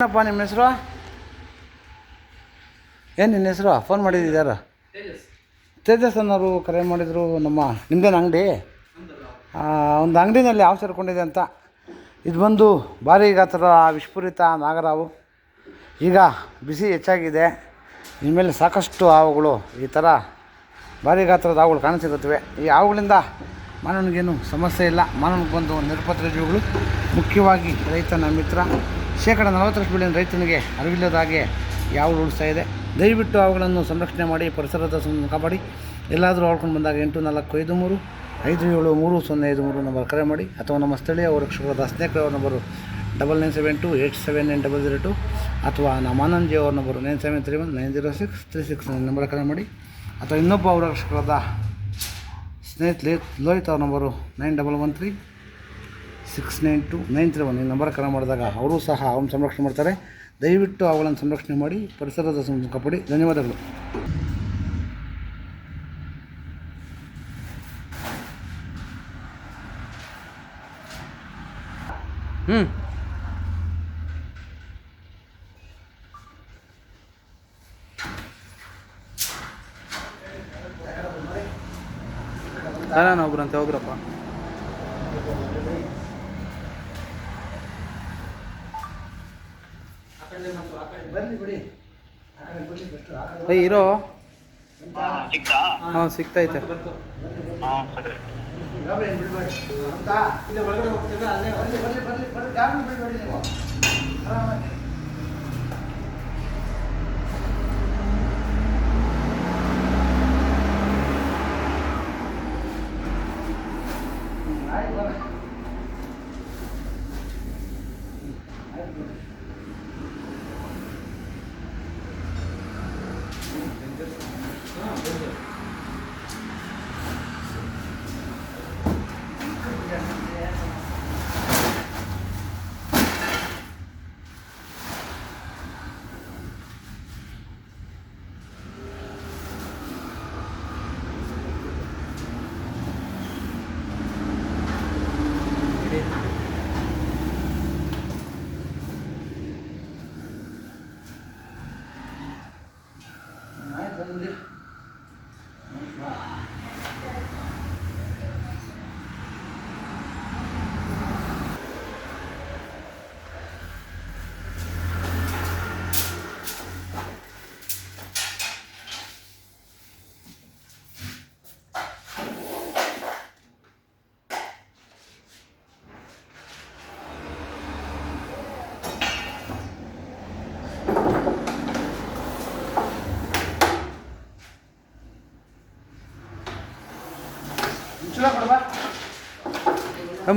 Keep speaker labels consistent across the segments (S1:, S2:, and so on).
S1: ಏನಪ್ಪ ನಿಮ್ಮ ಹೆಸರು? ಏನು ನಿನ್ನ ಹೆಸರು? ಫೋನ್ ಮಾಡಿದ್ದಾರ? ತೇಜಸ್ ಅನ್ನೋರು ಕರೆ ಮಾಡಿದರು. ನಿಮ್ಮದೇನು ಅಂಗಡಿ? ಒಂದು ಅಂಗಡಿನಲ್ಲಿ ಯಾವ ಸೇರ್ಕೊಂಡಿದೆ ಅಂತ. ಇದು ಬಂದು ಭಾರಿ ಗಾತ್ರದ ವಿಷಪೂರಿತ ನಾಗರಾವು. ಈಗ ಬಿಸಿ ಹೆಚ್ಚಾಗಿದೆ. ಇನ್ಮೇಲೆ ಸಾಕಷ್ಟು ಹಾವುಗಳು ಈ ಥರ ಭಾರಿ ಗಾತ್ರದ ಹಾವುಗಳು ಕಾಣಿಸಿರುತ್ತವೆ. ಈ ಹಾವುಗಳಿಂದ ಮಾನವನಿಗೇನು ಸಮಸ್ಯೆ ಇಲ್ಲ. ಮಾನವನಿಗೆ ಬಂದು ನಿರುಪದ್ರ ಜೀವಿಗಳು, ಮುಖ್ಯವಾಗಿ ರೈತನ ಮಿತ್ರ. 40% ಬೆಳೆಯನ್ನು ರೈತನಿಗೆ ಅರಿವಿಲ್ಲದ ಹಾಗೆ ಯಾವ ಉಳಿಸ್ತಾ ಇದೆ. ದಯವಿಟ್ಟು ಅವುಗಳನ್ನು ಸಂರಕ್ಷಣೆ ಮಾಡಿ, ಪರಿಸರದ ಕಾಪಾಡಿ. ಎಲ್ಲಾದರೂ ಆಳ್ಕೊಂಡು ಬಂದಾಗ 8453 573053 ನಂಬರ್ ಕರೆ ಮಾಡಿ, ಅಥವಾ ನಮ್ಮ ಸ್ಥಳೀಯ ರಕ್ಷಕರಾದ ಸ್ನೇಹಿತರ ಅವ್ರ ನಂಬರು 9972879002, ಅಥವಾ ನಮ್ಮ ಆನಂದ್ ಜಿ ಅವ್ರ ನಂಬರು 9731906369 ನಂಬರ್ ಕರೆ ಮಾಡಿ, ಅಥವಾ ಇನ್ನೊಬ್ಬ ರಕ್ಷಕರಾದ ಸ್ನೇಹಿತರೆ ಲೋಹಿತ್ ಅವ್ರ ನಂಬರು 9136929331 ಈ ನಂಬರ್ ಕರೆ ಮಾಡಿದಾಗ ಅವರು ಸಹ ಅವನ್ನ ಸಂರಕ್ಷಣೆ ಮಾಡ್ತಾರೆ. ದಯವಿಟ್ಟು ಅವುಗಳನ್ನು ಸಂರಕ್ಷಣೆ ಮಾಡಿ, ಪರಿಸರದ ಕಾಪಾಡಿ. ಧನ್ಯವಾದಗಳು. ನಾನು ಒಬ್ರಂತೆ ಹೋಗ್ರಪ್ಪ. ಇರೋ ಹಾಂ ಸಿಗ್ತೈತೆ.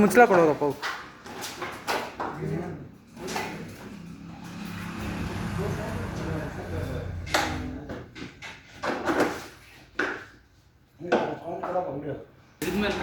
S1: ಮುಚ್ಚಲ ಕೊಡೋರಪ್ಪ. ಇದ್ಮೇಲೆ